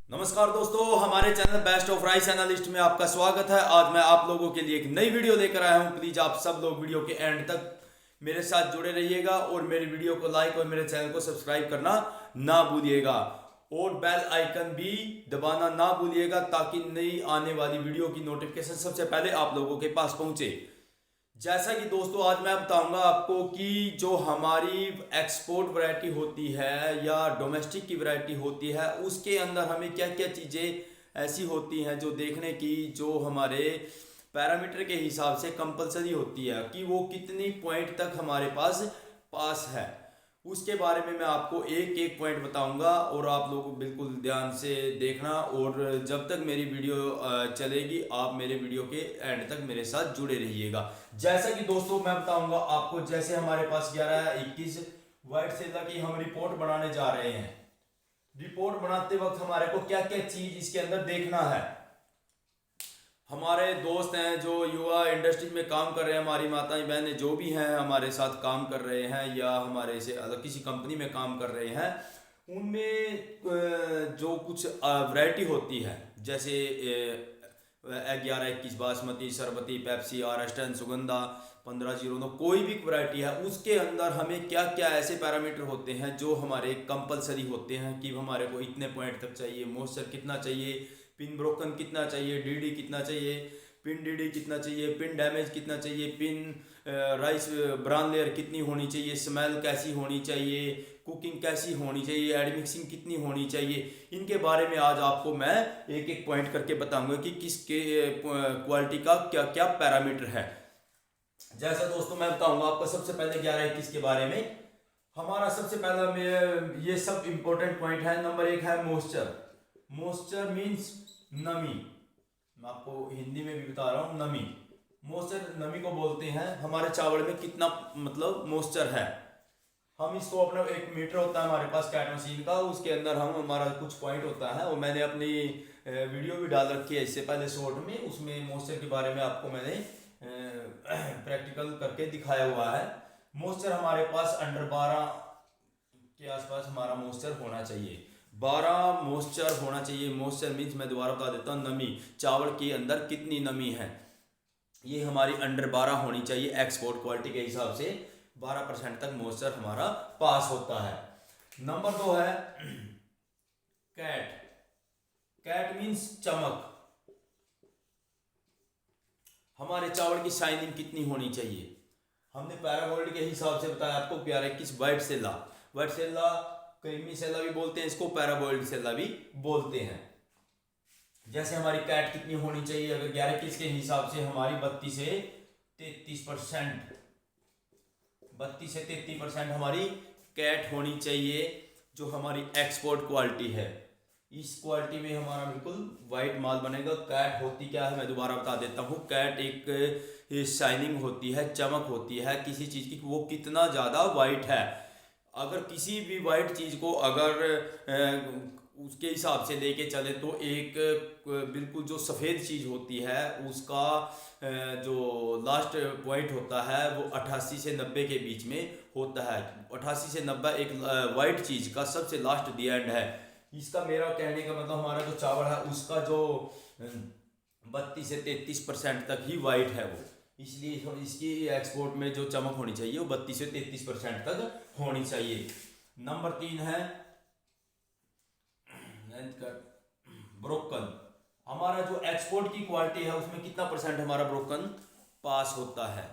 नमस्कार दोस्तों, हमारे channel best of rice analyst में आपका स्वागत है। आज मैं आप लोगों के लिए एक नई वीडियो लेकर आया हूं। प्लीज आप सब लोग वीडियो के एंड तक मेरे साथ जुड़े रहिएगा और मेरी वीडियो को लाइक और मेरे चैनल को सब्सक्राइब करना ना भूलिएगा और बेल आइकन भी दबाना ना भूलिएगा ताकि नई आने वाली वीडियो की नोटिफिकेशन सबसे पहले आप लोगों के पास पहुंचे। जैसा कि दोस्तों आज मैं बताऊंगा आपको कि जो हमारी एक्सपोर्ट वैरायटी होती है या डोमेस्टिक की वैरायटी होती है उसके अंदर हमें क्या क्या चीज़ें ऐसी होती हैं जो देखने की जो हमारे पैरामीटर के हिसाब से कंपलसरी होती है कि वो कितनी पॉइंट तक हमारे पास पास है। उसके बारे में मैं आपको एक एक पॉइंट बताऊंगा और आप लोग बिल्कुल ध्यान से देखना और जब तक मेरी वीडियो चलेगी आप मेरे वीडियो के एंड तक मेरे साथ जुड़े रहिएगा। जैसा कि दोस्तों मैं बताऊंगा आपको, जैसे हमारे पास 11-21 वाइट सेला की हम रिपोर्ट बनाने जा रहे हैं। रिपोर्ट बनाते वक्त हमारे को क्या क्या चीज इसके अंदर देखना है। हमारे दोस्त हैं जो युवा इंडस्ट्री में काम कर रहे हैं, हमारी माताएं बहनें जो भी हैं हमारे साथ काम कर रहे हैं या हमारे से अलग किसी कंपनी में काम कर रहे हैं, उनमें जो कुछ वैरायटी होती है जैसे 11-21 बासमती, सरबती, पेप्सी, आर सुगंधा, 1509, कोई भी वैरायटी है उसके अंदर हमें क्या क्या ऐसे पैरामीटर होते हैं जो हमारे कंपलसरी होते हैं कि हमारे को इतने पॉइंट तक चाहिए, मॉइस्चर कितना चाहिए, पिन ब्रोकन कितना चाहिए, डीडी कितना चाहिए, पिन डीडी कितना चाहिए, पिन डैमेज कितना चाहिए, पिन राइस ब्राउन लेयर कितनी होनी चाहिए, स्मेल कैसी होनी चाहिए, कुकिंग कैसी होनी चाहिए, एडमिक्सिंग कितनी होनी चाहिए। इनके बारे में आज आपको मैं एक एक पॉइंट करके बताऊंगा कि किसके क्वालिटी का क्या क्या पैरामीटर है। जैसा दोस्तों मैं बताऊंगा आपको सबसे पहले 11-21 के बारे में। हमारा सबसे पहला में ये सब इंपॉर्टेंट पॉइंट है। नंबर 1 है मॉइस्चर। मॉइस्चर मीन्स नमी। मैं आपको हिंदी में भी बता रहा हूँ, नमी। मॉइस्चर नमी को बोलते हैं। हमारे चावल में कितना मतलब मॉइस्चर है, हम इसको अपना एक मीटर होता है हमारे पास कैट मशीन का, उसके अंदर हम हमारा कुछ पॉइंट होता है और मैंने अपनी वीडियो भी डाल रखी है इससे पहले शॉर्ट में, उसमें मॉइस्चर के बारे में आपको मैंने प्रैक्टिकल करके दिखाया हुआ है। मॉइस्चर हमारे पास अंडर 12 के आसपास हमारा मॉइस्चर होना चाहिए। 12 मॉइस्चर होना चाहिए। मॉइस्चर मीन्स मैं दोबारा बता देता हूँ, नमी, चावल के अंदर कितनी नमी है, ये हमारी अंडर 12 होनी चाहिए। एक्सपोर्ट क्वालिटी के हिसाब से 12% तक मॉइस्चर हमारा पास होता है। नंबर 2 है कैट। कैट मीन्स चमक। हमारे चावल की शाइनिंग कितनी होनी चाहिए। हमने पैरागोल्ड के हिसाब से बताया आपको 11-21 वाइट सेला। वाइट सेला, क्रीमी सेला भी बोलते हैं इसको, पैरागोल्ड सेला भी बोलते हैं। जैसे हमारी कैट कितनी होनी चाहिए, अगर 11-21 के हिसाब से हमारी 32 से 33%, 32 से 33% हमारी कैट होनी चाहिए जो हमारी एक्सपोर्ट क्वालिटी है। इस क्वालिटी में हमारा बिल्कुल वाइट माल बनेगा। कैट होती क्या है मैं दोबारा बता देता हूँ। कैट एक शाइनिंग होती है, चमक होती है किसी चीज़ की, वो कितना ज़्यादा वाइट है। अगर किसी भी वाइट चीज़ को अगर उसके हिसाब से लेके चले तो एक बिल्कुल जो सफ़ेद चीज़ होती है उसका जो लास्ट पॉइंट होता है वो 88 से 90 के बीच में होता है। 88 से 90 एक वाइट चीज़ का सबसे लास्ट दी एंड है। इसका मेरा कहने का मतलब हमारा जो चावल है उसका जो 32 से 33% तक ही वाइट है वो, इसलिए इसकी एक्सपोर्ट में जो चमक होनी चाहिए वो 32 से 33% तक होनी चाहिए। नंबर 3 है ब्रोकन। हमारा जो एक्सपोर्ट की क्वालिटी है उसमें कितना परसेंट हमारा ब्रोकन पास होता है।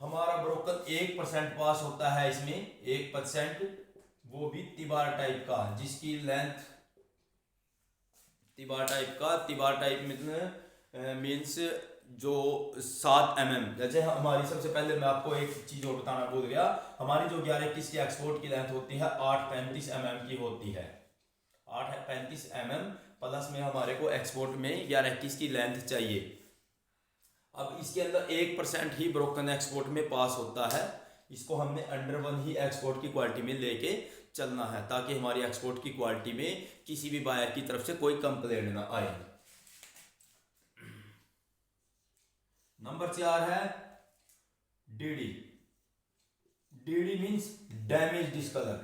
हमारा ब्रोकन 1% पास होता है इसमें, 1%, वो भी तिबार टाइप का, जिसकी लेंथ तिबार टाइप में मीन्स जो 7 mm। जैसे हमारी सबसे पहले मैं आपको एक चीज़ और बताना भूल गया, हमारी जो 11-21 की एक्सपोर्ट की लेंथ होती है 835 mm की होती है। 835 mm प्लस में हमारे को एक्सपोर्ट में 11-21 की लेंथ चाहिए। अब इसके अंदर 1% ही ब्रोकन एक्सपोर्ट में पास होता है। इसको हमने अंडर 1 ही एक्सपोर्ट की क्वालिटी में लेके चलना है ताकि हमारी एक्सपोर्ट की क्वालिटी में किसी भी बायर की तरफ से कोई कंप्लेंट ना आए। नंबर 4 है D D. D D means damage discolour.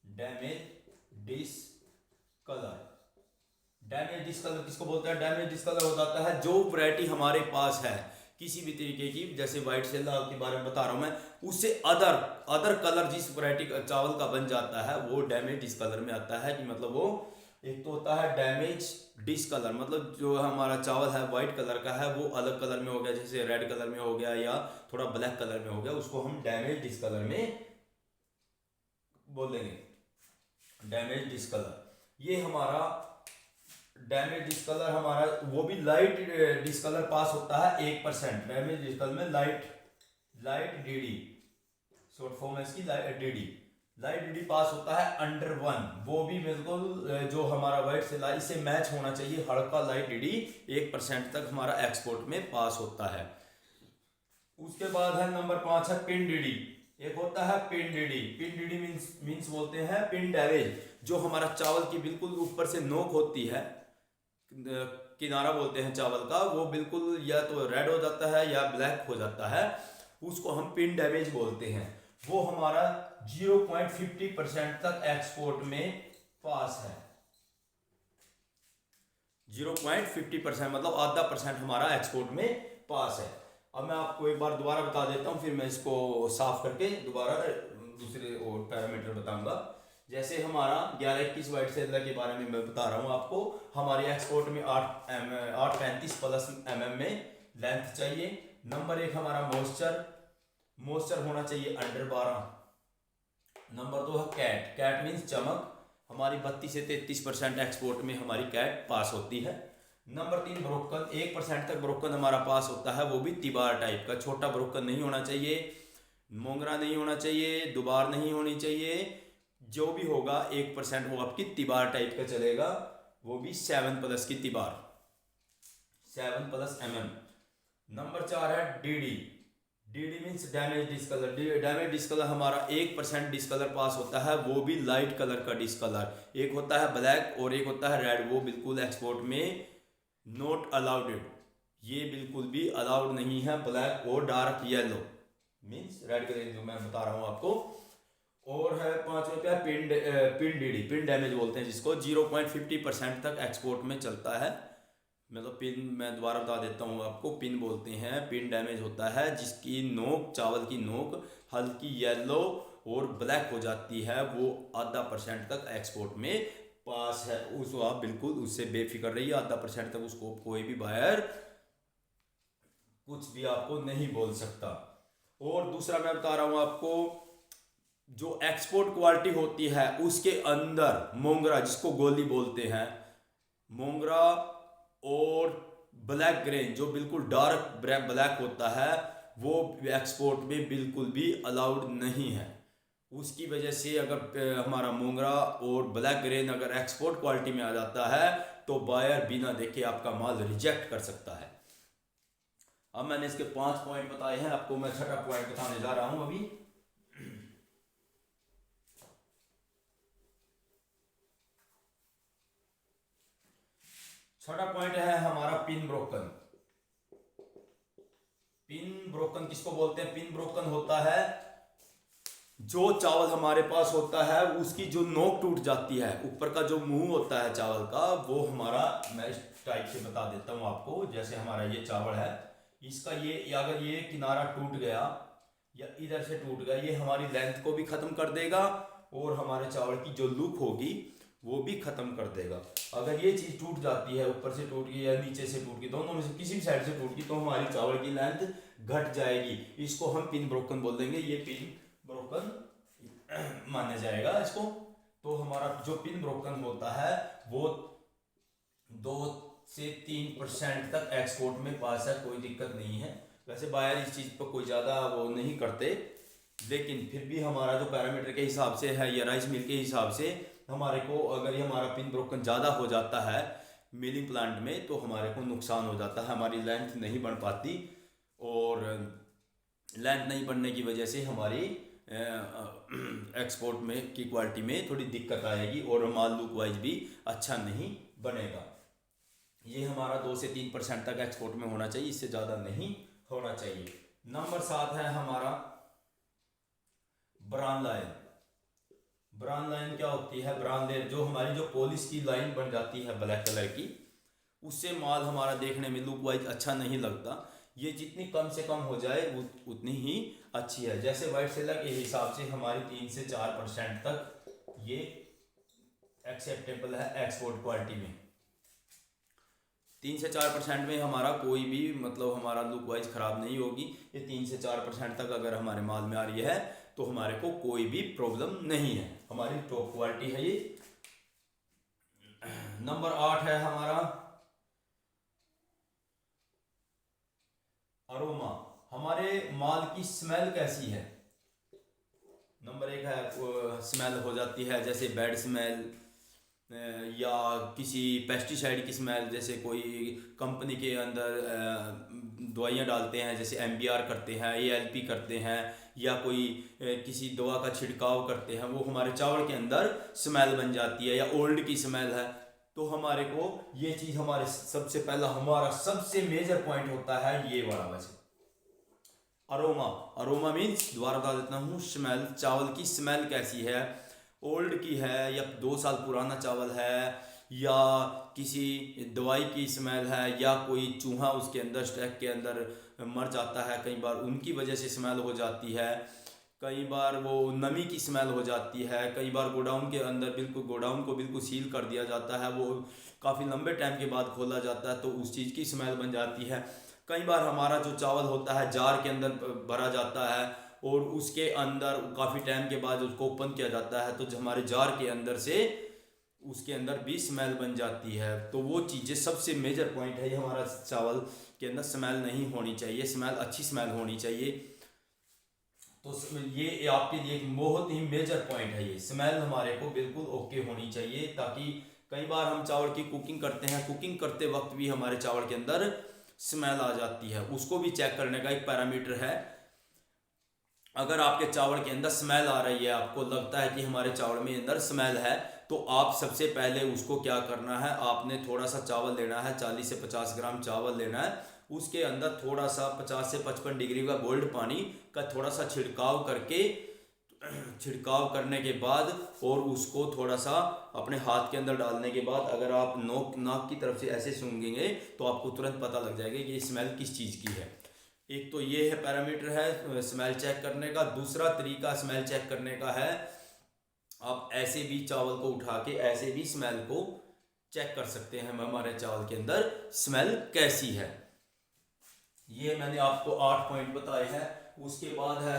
Damage discolour. Damage discolour किसको बोलते हैं? डैमेज डिसकलर हो जाता है जो वैरायटी हमारे पास है किसी भी तरीके की, जैसे व्हाइट सेल के बारे में बता रहा हूं मैं, उससे अदर कलर जिस वैरायटी का चावल का बन जाता है वो डैमेज डिसकलर में आता है। कि मतलब वो एक तो होता है डैमेज डिसकलर, मतलब जो हमारा चावल है व्हाइट कलर का है वो अलग कलर में हो गया, जैसे रेड कलर में हो गया या थोड़ा ब्लैक कलर में हो गया, उसको हम डैमेज डिसकलर में बोलेंगे, डैमेज डिसकलर। ये हमारा डैमेज डिसकलर हमारा वो भी लाइट डिसकलर पास होता है 1%। डैमेज डिसकलर में लाइट डीडी, शॉर्ट फॉर्म है इसकी डीडी, लाइट डीडी पास होता है अंडर 1। वो भी बिल्कुल जो हमारा व्हाइट से लाइट से मैच होना चाहिए, हल्का लाइट डीडी 1% तक हमारा एक्सपोर्ट में पास होता है। उसके बाद है नंबर 5 है पिन डीडी। एक होता है pin DD. Pin DD means बोलते हैं पिन डैमेज, जो हमारा चावल की बिल्कुल ऊपर से नोक होती है, किनारा बोलते हैं चावल का, वो बिल्कुल या तो रेड हो जाता है या ब्लैक हो जाता है, उसको हम पिन डैमेज बोलते हैं। वो हमारा 0.50% तक एक्सपोर्ट में पास है। 0.50% मतलब आधा % हमारा एक्सपोर्ट में पास है। अब मैं आपको एक बार दोबारा बता देता हूँ, फिर मैं इसको साफ करके दोबारा दूसरे और पैरामीटर बताऊंगा। जैसे हमारा 11-21 वाइट सेल के बारे में मैं बता रहा हूँ आपको, हमारे एक्सपोर्ट में 835 प्लस में लेंथ चाहिए। नंबर 1 हमारा मॉइस्चर होना चाहिए अंडर 12। नंबर 2 है कैट मीन्स चमक, हमारी 32 से 33% एक्सपोर्ट में हमारी कैट पास होती है। नंबर 3 ब्रोकन, 1% तक ब्रोकन हमारा पास होता है, वो भी तिबार टाइप का, छोटा ब्रोकन नहीं होना चाहिए, मोंगरा नहीं होना चाहिए, दुबार नहीं होनी चाहिए, जो भी होगा 1% वो आपकी तिबार टाइप का चलेगा, वो भी 7+ की तिबार, 7+ नंबर 4 है DD means damage discolour. Damage discolour हमारा 1% डिस्कलर पास होता है, वो भी लाइट कलर का डिस्कलर। एक होता है ब्लैक और एक होता है रेड, वो बिल्कुल एक्सपोर्ट में नॉट अलाउड, ये बिल्कुल भी अलाउड नहीं है। ब्लैक और dark yellow means red colour जो मैं बता रहा हूँ आपको। और है 5वें पे पिन डीडी, पिन डैमेज बोलते हैं जिसको, 0.50% तक एक्सपोर्ट में चलता है। मतलब पिन मैं दोबारा बता देता हूँ आपको, पिन बोलते हैं, पिन डैमेज होता है जिसकी नोक, चावल की नोक हल्की येलो और ब्लैक हो जाती है, वो आधा % तक एक्सपोर्ट में पास है। उसको आप बिल्कुल उससे बेफिक्र रहिए, आधा % तक उसको कोई भी बायर कुछ भी आपको नहीं बोल सकता। और दूसरा मैं बता रहा हूँ आपको, जो एक्सपोर्ट क्वालिटी होती है उसके अंदर मोंगरा, जिसको गोली बोलते हैं, मोंगरा और ब्लैक ग्रेन जो बिल्कुल डार्क ब्लैक होता है, वो एक्सपोर्ट में बिल्कुल भी अलाउड नहीं है। उसकी वजह से अगर हमारा मोंगरा और ब्लैक ग्रेन अगर एक्सपोर्ट क्वालिटी में आ जाता है तो बायर बिना देखे आपका माल रिजेक्ट कर सकता है। अब मैंने इसके 5 पॉइंट बताए हैं, आपको मैं 6ठा पॉइंट बताने जा रहा हूं अभी। छठा पॉइंट है हमारा पिन ब्रोकन। पिन ब्रोकन किसको बोलते हैं? पिन ब्रोकन होता है जो चावल हमारे पास होता है उसकी जो नोक टूट जाती है, ऊपर का जो मुंह होता है चावल का, वो हमारा, मैं इस टाइप से बता देता हूं आपको। जैसे हमारा ये चावल है, इसका ये अगर ये किनारा टूट गया या इधर से टूट गया, ये हमारी लेंथ को भी खत्म कर देगा और हमारे चावल की जो लुक होगी वो भी खत्म कर देगा। अगर ये चीज टूट जाती है, ऊपर से टूट गई या नीचे से टूट गई, दोनों में से किसी भी साइड से टूट गई, तो हमारी चावल की लेंथ घट जाएगी। इसको हम पिन ब्रोकन बोल देंगे, ये पिन ब्रोकन माना जाएगा इसको। तो हमारा जो पिन ब्रोकन होता है वो 2 से 3% तक एक्सपोर्ट में पास है, कोई दिक्कत नहीं है। वैसे बायर इस चीज पर कोई ज्यादा वो नहीं करते, लेकिन फिर भी हमारा जो पैरामीटर के हिसाब से है या राइस मिल के हिसाब से, हमारे को अगर ये हमारा पिन ब्रोकन ज़्यादा हो जाता है मिलिंग प्लांट में तो हमारे को नुकसान हो जाता है, हमारी लेंथ नहीं बढ़ पाती, और लेंथ नहीं बढ़ने की वजह से हमारी एक्सपोर्ट में की क्वालिटी में थोड़ी दिक्कत आएगी और माल लुक वाइज भी अच्छा नहीं बनेगा। ये हमारा 2 से 3% तक एक्सपोर्ट में होना चाहिए, इससे ज़्यादा नहीं होना चाहिए। नंबर 7 है हमारा ब्राउन लाइन। ब्राउन लाइन क्या होती है? ब्राउन लेयर जो हमारी जो पॉलिश की लाइन बन जाती है ब्लैक कलर की, उससे माल हमारा देखने में लुक वाइज अच्छा नहीं लगता। ये जितनी कम से कम हो जाए उतनी ही अच्छी है। जैसे वाइट सेलर के हिसाब से हमारी 3 से 4% तक ये एक्सेप्टेबल है एक्सपोर्ट क्वालिटी में। 3 से 4% में हमारा कोई भी मतलब हमारा लुक वाइज ख़राब नहीं होगी। ये 3 से 4% तक अगर हमारे माल में आ रही है तो हमारे को कोई भी प्रॉब्लम नहीं है, हमारी टॉप क्वालिटी है ये। नंबर 8 है हमारा अरोमा, हमारे माल की स्मेल कैसी है? नंबर 1 है स्मेल हो जाती है जैसे बैड स्मेल या किसी पेस्टिसाइड की स्मेल, जैसे कोई कंपनी के अंदर दवाइयाँ डालते हैं, जैसे MBR करते हैं, ALP करते हैं, या कोई किसी दवा का छिड़काव करते हैं, वो हमारे चावल के अंदर स्मेल बन जाती है, या ओल्ड की स्मेल है। तो हमारे को ये चीज़ हमारे सबसे पहला हमारा सबसे मेजर पॉइंट होता है ये वाला। वैसे अरोमा, अरोमा मीन्स दोबारा बता देता हूँ, स्मेल, चावल की स्मेल कैसी है, ओल्ड की है या 2 साल पुराना चावल है, या किसी दवाई की स्मेल है, या कोई चूहा उसके अंदर स्टैक के अंदर मर जाता है, कई बार उनकी वजह से स्मेल हो जाती है, कई बार वो नमी की स्मेल हो जाती है, कई बार गोडाउन के अंदर बिल्कुल गोडाउन को बिल्कुल सील कर दिया जाता है, वो काफ़ी लंबे टाइम के बाद खोला जाता है तो उस चीज़ की स्मेल बन जाती है। कई बार हमारा जो चावल होता है जार के अंदर भरा जाता है और उसके अंदर काफ़ी टाइम के बाद उसको ओपन किया जाता है तो जो हमारे जार के अंदर से उसके अंदर भी स्मेल बन जाती है। तो वो चीज़ें सबसे मेजर पॉइंट है, ये हमारा चावल के अंदर स्मेल नहीं होनी चाहिए, स्मेल अच्छी स्मेल होनी चाहिए। तो ये आपके लिए एक बहुत ही मेजर पॉइंट है, ये स्मेल हमारे को बिल्कुल ओके होनी चाहिए, ताकि कई बार हम चावल की कुकिंग करते हैं, कुकिंग करते वक्त भी हमारे चावल के अंदर स्मेल आ जाती है, उसको भी चेक करने का एक पैरामीटर है। अगर आपके चावल के अंदर स्मेल आ रही है, आपको लगता है कि हमारे चावल में अंदर स्मेल है, तो आप सबसे पहले उसको क्या करना है, आपने थोड़ा सा चावल लेना है, 40 से 50 ग्राम चावल लेना है, उसके अंदर थोड़ा सा 50 से 55 डिग्री का बोल्ड पानी का थोड़ा सा छिड़काव करके, छिड़काव करने के बाद और उसको थोड़ा सा अपने हाथ के अंदर डालने के बाद अगर आप नाक की तरफ से ऐसे सूंघेंगे तो आपको तुरंत पता लग जाएगा कि ये स्मेल किस चीज़ की है। एक तो ये है पैरामीटर है स्मेल चेक करने का। दूसरा तरीका स्मेल चेक करने का है, आप ऐसे भी चावल को उठा के ऐसे भी स्मेल को चेक कर सकते हैं हमारे चावल के अंदर स्मेल कैसी है। ये मैंने आपको 8 पॉइंट बताए हैं। उसके बाद है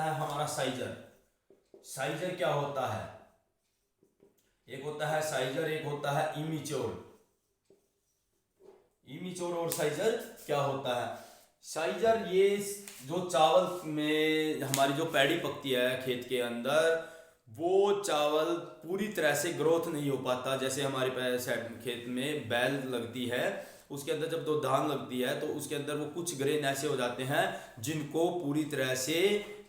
हमारा साइजर। साइजर क्या होता है? एक होता है साइजर, एक होता है इमीच्योर। इमीच्योर और साइजर क्या होता है? साइजर ये जो चावल में हमारी जो पैडी पकती है खेत के अंदर, वो चावल पूरी तरह से ग्रोथ नहीं हो पाता। जैसे हमारे खेत में बैल लगती है, उसके अंदर जब दो धान लगती है तो उसके अंदर वो कुछ ग्रेन ऐसे हो जाते हैं जिनको पूरी तरह से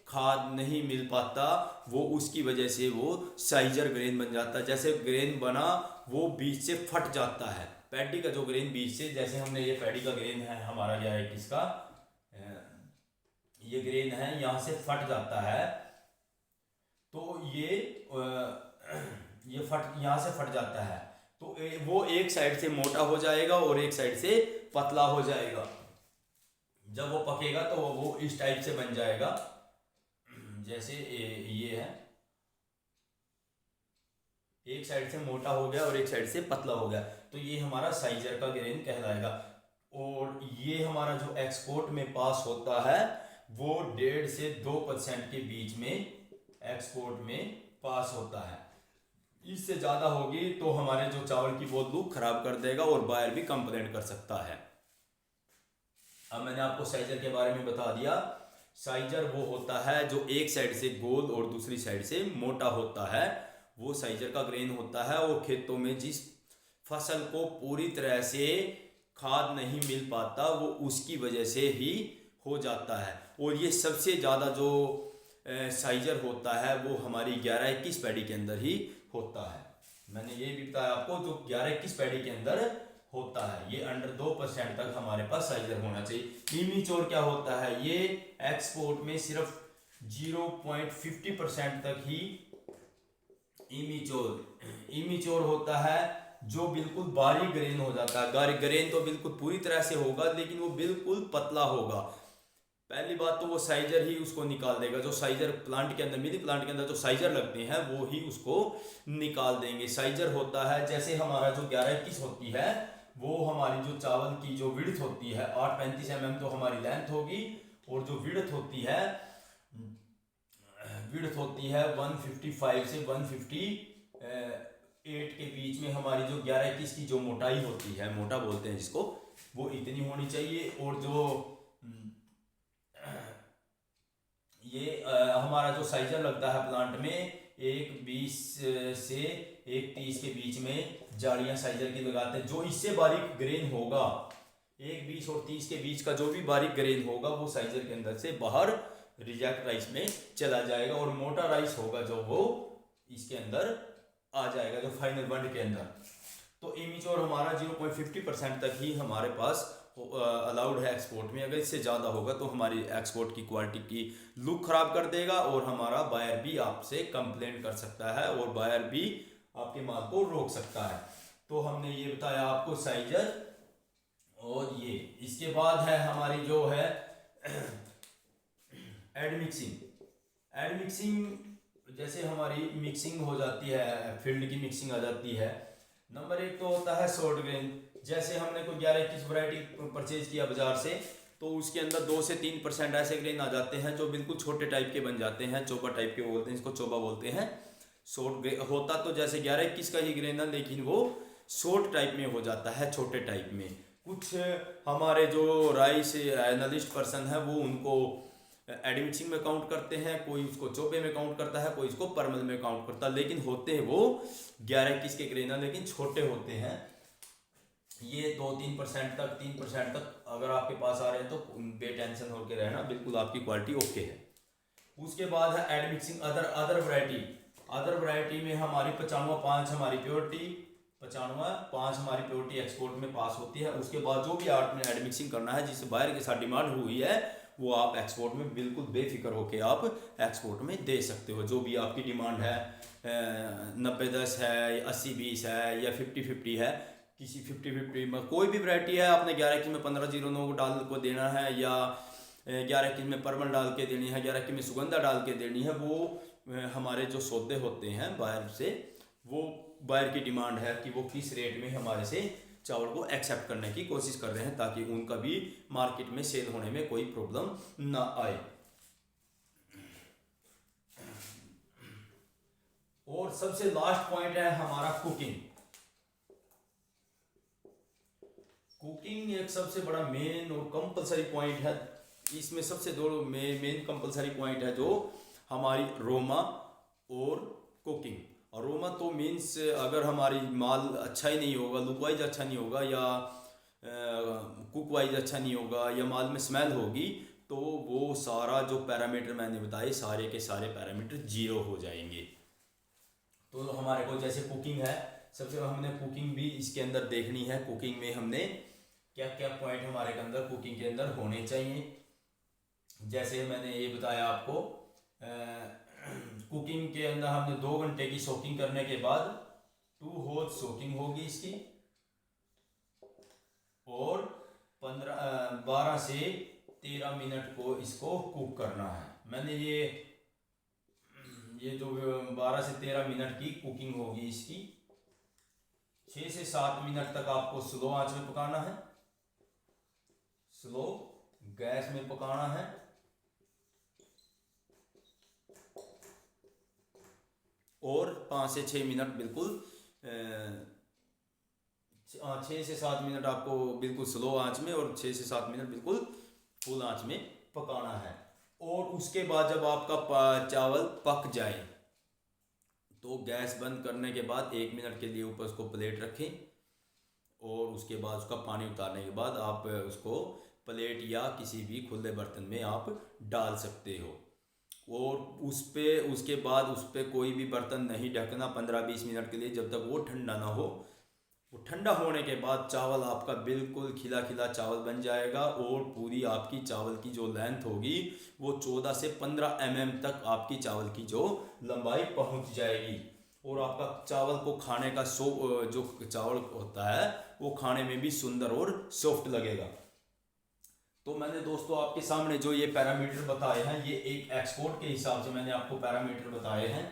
खाद नहीं मिल पाता, वो उसकी वजह से वो साइजर ग्रेन बन जाता है। जैसे ग्रेन बना वो बीच से फट जाता है, पैडी का जो ग्रेन बीच से, जैसे हमने ये पैडी का ग्रेन है हमारा क्या है किसका, ये ग्रेन है, यहाँ से फट जाता है तो ये फट यहाँ से फट जाता है तो वो एक साइड से मोटा हो जाएगा और एक साइड से पतला हो जाएगा। जब वो पकेगा तो वो इस टाइप से बन जाएगा, जैसे ये है, एक साइड से मोटा हो गया और एक साइड से पतला हो गया, तो ये हमारा साइजर का ग्रेन कहलाएगा। और ये हमारा जो एक्सपोर्ट में पास होता है वो 1.5 से 2% के बीच में एक्सपोर्ट में पास होता है। इससे ज़्यादा होगी तो हमारे जो चावल की वो लुक खराब कर देगा और बायर भी कंप्लेंट कर सकता है। अब मैंने आपको साइजर के बारे में बता दिया। साइजर वो होता है जो एक साइड से गोल और दूसरी साइड से मोटा होता है, वो साइजर का ग्रेन होता है। वो खेतों में जिस फसल को पूरी तरह से खाद नहीं मिल पाता वो उसकी वजह से ही हो जाता है। और ये सबसे ज़्यादा जो साइजर होता है वो हमारी 11-21 पैडी के अंदर ही होता है। मैंने ये भी बताया आपको, जो 11-21 पैडी के अंदर होता है, ये अंडर 2% तक हमारे पास साइजर होना चाहिए। इमीच्योर क्या होता है, ये एक्सपोर्ट में सिर्फ 0.50% तक ही इमीच्योर होता है, जो बिल्कुल बारीक ग्रेन हो जाता है। ग्रेन तो बिल्कुल पूरी तरह से होगा, लेकिन वो बिल्कुल पतला होगा। पहली बात तो वो साइजर ही उसको निकाल देगा, जो साइजर प्लांट के अंदर, मिल्क प्लांट के अंदर जो साइजर लगते हैं वो ही उसको निकाल देंगे। साइजर होता है, जैसे हमारा जो 11-21 होती है, वो हमारी जो चावल की जो विड्थ होती है 835 mm तो हमारी लेंथ होगी, और जो विड्थ होती है 155 से 158 के बीच में हमारी जो 11-21 की जो मोटाई होती है, मोटा बोलते हैं जिसको, वो इतनी होनी चाहिए। और जो हमारा जो साइजर लगता है प्लांट में, 1.20 से 1.30 के बीच में जालियां साइजर की लगाते हैं। जो इससे बारीक ग्रेन होगा, 1.20 और 30 के बीच का जो भी बारीक ग्रेन होगा, वो साइजर के अंदर से बाहर रिजेक्ट राइस में चला जाएगा, और मोटा राइस होगा जो वो इसके अंदर आ जाएगा, जो फाइनल बंड के अंदर। तो इमीच्योर हमारा 0.50% तक ही हमारे पास अलाउड है एक्सपोर्ट में। अगर इससे ज़्यादा होगा तो हमारी एक्सपोर्ट की क्वालिटी की लुक ख़राब कर देगा, और हमारा बायर भी आपसे कंप्लेंट कर सकता है, और बायर भी आपके माल को रोक सकता है। तो हमने ये बताया आपको साइजर। और ये इसके बाद है हमारी जो है एडमिक्सिंग। जैसे हमारी मिक्सिंग हो जाती है, फील्ड की मिक्सिंग आ जाती है। नंबर 1 तो होता है शॉर्ट ग्रेन। जैसे हमने कोई 11-21 वैरायटी परचेज किया बाजार से, तो उसके अंदर 2 से 3% ऐसे ग्रेन आ जाते हैं जो बिल्कुल छोटे टाइप के बन जाते हैं, चोबा टाइप के बोलते हैं, इसको चोबा बोलते हैं। शॉर्ट होता तो जैसे 11-21 का ही ग्रेन है, लेकिन वो शॉर्ट टाइप में हो जाता है, छोटे टाइप में। कुछ हमारे जो राइस एनालिस्ट पर्सन है, वो उनको एडमिक्सिंग में काउंट करते हैं, कोई उसको चोबे में काउंट करता है, कोई इसको परमल में काउंट करता है, लेकिन होते हैं वो 11-21 के ग्रेन, लेकिन छोटे होते हैं। ये 2-3% तक, 3% तक अगर आपके पास आ रहे हैं तो बेटेंशन होकर रहना, बिल्कुल आपकी क्वालिटी ओके है। उसके बाद है एडमिक्सिंग अदर वैरायटी में हमारी 95.5 हमारी प्योरिटी, 95.5 हमारी प्योरिटी एक्सपोर्ट में पास होती है। उसके बाद जो भी आपने एडमिक्सिंग करना है, जिससे बाहर के साथ डिमांड हुई है, वो आप एक्सपोर्ट में बिल्कुल बेफिक्र होकर आप एक्सपोर्ट में दे सकते हो। जो भी आपकी डिमांड है, 90-10 है, 80-20 है, या 50-50 है, किसी 50-50 में कोई भी वैरायटी है, आपने 11 में 1509 डाल को देना है, या 11 में परमल डाल के देनी है, 11 में सुगंधा डाल के देनी है, वो हमारे जो सौदे होते हैं बाहर से, वो बायर की डिमांड है कि वो किस रेट में हमारे से चावल को एक्सेप्ट करने की कोशिश कर रहे हैं, ताकि उनका भी मार्केट में सेल होने में कोई प्रॉब्लम ना आए। और सबसे लास्ट पॉइंट है हमारा कुकिंग एक सबसे बड़ा मेन और कंपलसरी पॉइंट है। इसमें सबसे दो मेन कंपलसरी पॉइंट है, जो हमारी रोमा और कुकिंग। और रोमा तो मीन्स अगर हमारी माल अच्छा ही नहीं होगा, लुक वाइज अच्छा नहीं होगा, या कुक वाइज अच्छा नहीं होगा, या माल में स्मेल होगी, तो वो सारा जो पैरामीटर मैंने बताए, सारे के सारे पैरामीटर 0 हो जाएंगे। तो हमारे को जैसे कुकिंग है, सबसे हमने कुकिंग भी इसके अंदर देखनी है। कुकिंग में हमने क्या क्या पॉइंट हमारे के अंदर कुकिंग के अंदर होने चाहिए। जैसे मैंने ये बताया आपको, कुकिंग के अंदर हमने 2 घंटे की सोकिंग करने के बाद 2 होल सोकिंग होगी इसकी, और 12 से 13 मिनट को इसको कुक करना है। मैंने ये जो 12 से 13 मिनट की कुकिंग होगी इसकी, 6 से 7 मिनट तक आपको स्लो आंच में पकाना है, स्लो गैस में पकाना है। और 5 से 6 मिनट बिल्कुल 6 से 7 मिनट आपको बिल्कुल स्लो आंच में, और 6 से 7 मिनट बिल्कुल फुल आंच में पकाना है। और उसके बाद जब आपका चावल पक जाए, तो गैस बंद करने के बाद 1 मिनट के लिए ऊपर उसको प्लेट रखें, और उसके बाद उसका पानी उतारने के बाद आप उसको प्लेट या किसी भी खुले बर्तन में आप डाल सकते हो। और उसके बाद उस पर कोई भी बर्तन नहीं ढकना 15-20 मिनट के लिए, जब तक वो ठंडा ना हो। वो ठंडा होने के बाद चावल आपका बिल्कुल खिला खिला चावल बन जाएगा और पूरी आपकी चावल की जो लेंथ होगी वो 14 से 15 तक आपकी चावल की जो लंबाई पहुंच जाएगी। और आपका चावल को खाने का जो चावल होता है वो खाने में भी सुंदर और सॉफ्ट लगेगा। तो मैंने दोस्तों आपके सामने जो ये पैरामीटर बताए हैं, ये एक एक्सपोर्ट के हिसाब से मैंने आपको पैरामीटर बताए हैं।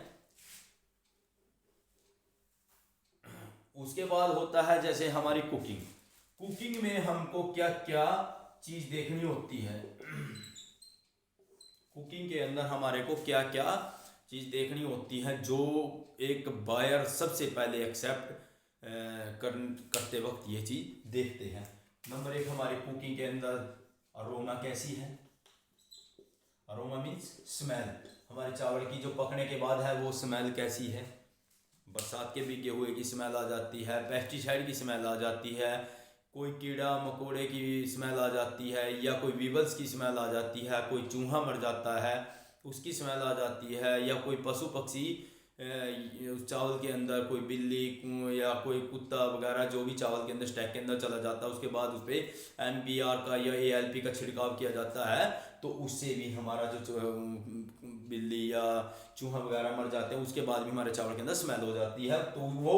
उसके बाद होता है जैसे हमारी कुकिंग। कुकिंग में हमको क्या क्या चीज देखनी होती है, कुकिंग के अंदर हमारे को क्या क्या चीज देखनी होती है जो एक बायर सबसे पहले एक्सेप्ट करते वक्त ये चीज देखते हैं। नंबर एक, हमारी कुकिंग के अंदर अरोमा कैसी है। अरोमा मीन्स स्मेल, हमारे चावल की जो पकने के बाद है वो स्मेल कैसी है। बरसात के भीगे हुए की स्मेल आ जाती है, पेस्टिसाइड की स्मेल आ जाती है, कोई कीड़ा मकोड़े की स्मेल आ जाती है, या कोई वीवल्स की स्मेल आ जाती है, कोई चूहा मर जाता है उसकी स्मेल आ जाती है, या कोई पशु पक्षी चावल के अंदर कोई बिल्ली या कोई कुत्ता वगैरह जो भी चावल के अंदर स्टैक के अंदर चला जाता है, उसके बाद उस पर NPR का या ALP का छिड़काव किया जाता है तो उससे भी हमारा जो बिल्ली या चूहा वगैरह मर जाते हैं, उसके बाद भी हमारे चावल के अंदर स्मेल हो जाती है। तो वो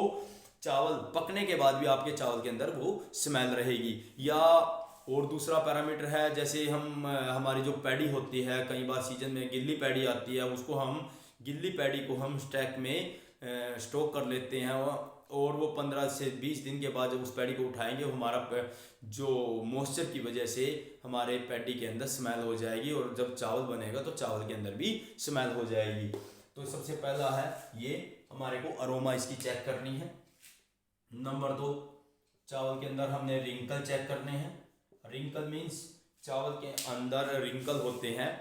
चावल पकने के बाद भी आपके चावल के अंदर वो स्मेल रहेगी। या और दूसरा पैरामीटर है, जैसे हमारी जो पैडी होती है, कई बार सीजन में गिल्ली पैडी आती है, उसको हम गिल्ली पैडी को हम स्टैक में स्टॉक कर लेते हैं और वो 15 से 20 दिन के बाद जब उस पैडी को उठाएंगे हमारा जो मॉइस्चर की वजह से हमारे पैडी के अंदर स्मेल हो जाएगी और जब चावल बनेगा तो चावल के अंदर भी स्मेल हो जाएगी। तो सबसे पहला है ये हमारे को अरोमा इसकी चेक करनी है। नंबर 2, चावल के अंदर हमने रिंकल चेक करने हैं। रिंकल मीन्स चावल के अंदर रिंकल होते हैं,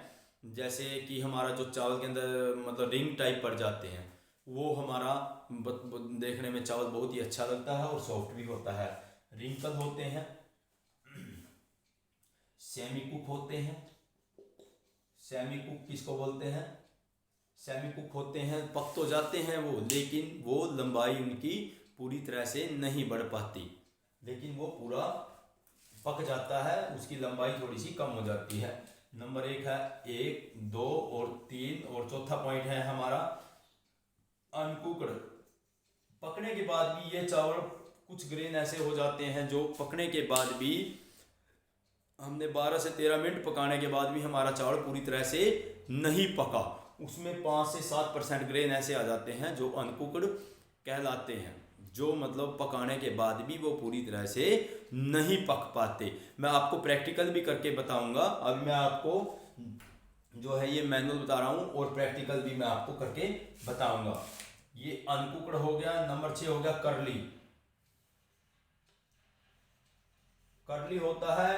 जैसे कि हमारा जो चावल के अंदर मतलब रिंग टाइप पड़ जाते हैं, वो हमारा देखने में चावल बहुत ही अच्छा लगता है और सॉफ्ट भी होता है। रिंकल होते हैं, सेमी कुक होते हैं। सेमी कुक किसको बोलते हैं? सेमी कुक होते हैं, पक तो जाते हैं वो, लेकिन वो लंबाई उनकी पूरी तरह से नहीं बढ़ पाती, लेकिन वो पूरा पक जाता है, उसकी लंबाई थोड़ी सी कम हो जाती है। नंबर 1 है 1, 2 और 3। और चौथा पॉइंट है हमारा अनकुकड। पकने के बाद भी ये चावल कुछ ग्रेन ऐसे हो जाते हैं जो पकने के बाद भी हमने 12 से 13 मिनट पकाने के बाद भी हमारा चावल पूरी तरह से नहीं पका, उसमें 5 से 7% ग्रेन ऐसे आ जाते हैं जो अनकुकड कहलाते हैं, जो मतलब पकाने के बाद भी वो पूरी तरह से नहीं पक पाते। मैं आपको प्रैक्टिकल भी करके बताऊंगा। अब मैं आपको जो है ये मैनुअल बता रहा हूँ और प्रैक्टिकल भी मैं आपको करके बताऊंगा। ये अनकुकड हो गया। नंबर 6 हो गया कर्ली। कर्ली होता है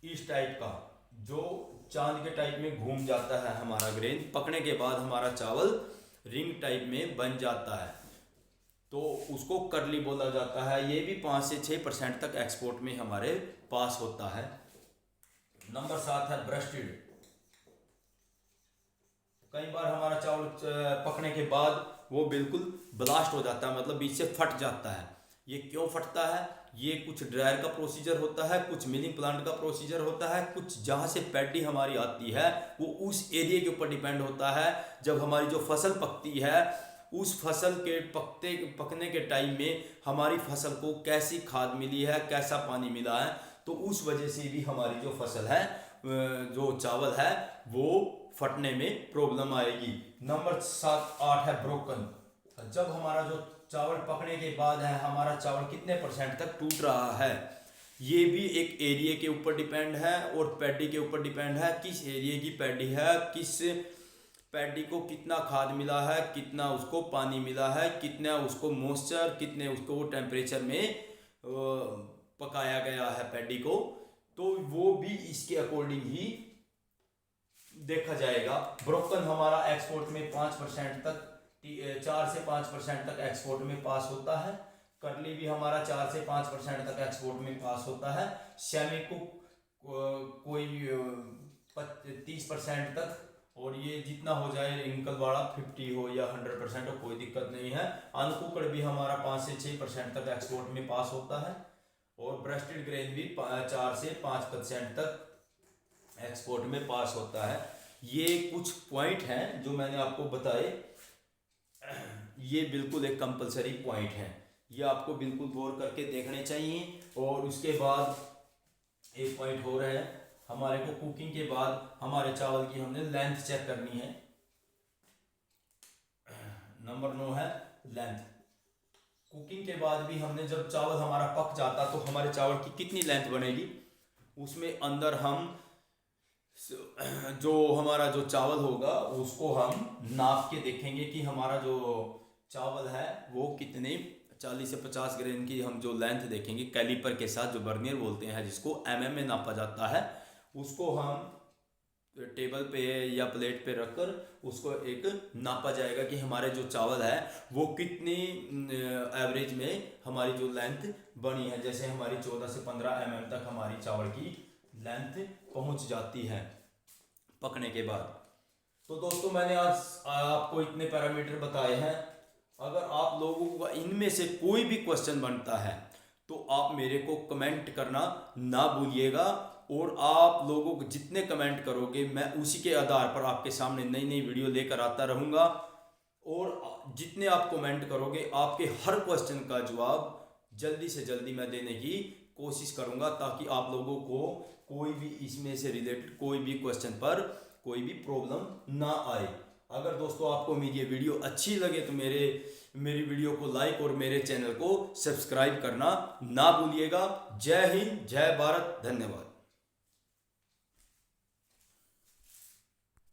इस टाइप का, जो चांद के टाइप में घूम जाता है हमारा ग्रेन, पकने के बाद हमारा चावल रिंग टाइप में बन जाता है, तो उसको कर्ली बोला जाता है। ये भी 5 से 6% तक एक्सपोर्ट में हमारे पास होता है। नंबर 7 है ब्रस्टेड। कई बार हमारा चावल पकने के बाद वो बिल्कुल ब्लास्ट हो जाता है, मतलब बीच से फट जाता है। ये क्यों फटता है? ये कुछ ड्रायर का प्रोसीजर होता है, कुछ मिलिंग प्लांट का प्रोसीजर होता है, कुछ जहाँ से पैडी हमारी आती है वो उस एरिया के ऊपर डिपेंड होता है। जब हमारी जो फसल पकती है उस फसल के पकने के टाइम में हमारी फसल को कैसी खाद मिली है, कैसा पानी मिला है, तो उस वजह से भी हमारी जो फसल है, जो चावल है, वो फटने में प्रॉब्लम आएगी। नंबर 8 है ब्रोकन। जब हमारा जो चावल पकने के बाद है, हमारा चावल कितने % तक टूट रहा है, ये भी एक एरिया के ऊपर डिपेंड है और पैडी के ऊपर डिपेंड है। किस एरिया की पैडी है, किस पैडी को कितना खाद मिला है, कितना उसको पानी मिला है, कितना उसको मॉइस्चर, कितने उसको टेम्परेचर में पकाया गया है पैडी को, तो वो भी इसके अकॉर्डिंग ही देखा जाएगा। ब्रोकन हमारा एक्सपोर्ट में 5% तक, 4 से 5% तक एक्सपोर्ट में पास होता है। कर्ली भी हमारा 4 से 5% तक एक्सपोर्ट में पास होता है। सेमी कुक कोई 30% तक, और ये जितना हो जाए रिंकल वाला 50 हो या 100% हो, कोई दिक्कत नहीं है। अनकुकड़ भी हमारा 5 से 6% तक एक्सपोर्ट में पास होता है और ब्रेस्टेड ग्रेन भी 4 से 5% तक एक्सपोर्ट में पास होता है। ये कुछ पॉइंट हैं जो मैंने आपको बताए, ये बिल्कुल एक कंपलसरी पॉइंट है, ये आपको बिल्कुल गौर करके देखने चाहिए। और उसके बाद एक पॉइंट हो रहा है, हमारे को कुकिंग के बाद हमारे चावल की हमने लेंथ चेक करनी है। नंबर 9 है लेंथ। कुकिंग के बाद भी हमने जब चावल हमारा पक जाता तो हमारे चावल की कितनी लेंथ बनेगी, उसमें अंदर हम जो हमारा जो चावल होगा उसको हम नाप के देखेंगे कि हमारा जो चावल है वो कितने 40 से 50 ग्रेन की हम जो लेंथ देखेंगे कैलीपर के साथ, जो बर्नियर बोलते हैं जिसको mm में नापा जाता है, उसको हम टेबल पे या प्लेट पे रखकर उसको एक नापा जाएगा कि हमारे जो चावल है वो कितनी एवरेज में हमारी जो लेंथ बनी है। जैसे हमारी 14 से 15 mm तक हमारी चावल की लेंथ पहुंच जाती है पकने के बाद। तो दोस्तों मैंने आज आपको इतने पैरामीटर बताए हैं। अगर आप लोगों को इनमें से कोई भी क्वेश्चन बनता है तो आप मेरे को कमेंट करना ना भूलिएगा, और आप लोगों को जितने कमेंट करोगे मैं उसी के आधार पर आपके सामने नई नई वीडियो लेकर आता रहूँगा। और जितने आप कमेंट करोगे आपके हर क्वेश्चन का जवाब जल्दी से जल्दी मैं देने की कोशिश करूँगा, ताकि आप लोगों को कोई भी इसमें से रिलेटेड कोई भी क्वेश्चन पर कोई भी प्रॉब्लम ना आए। अगर दोस्तों आपको मेरी ये वीडियो अच्छी लगे तो मेरी वीडियो को लाइक और मेरे चैनल को सब्सक्राइब करना ना भूलिएगा। जय हिंद, जय भारत, धन्यवाद।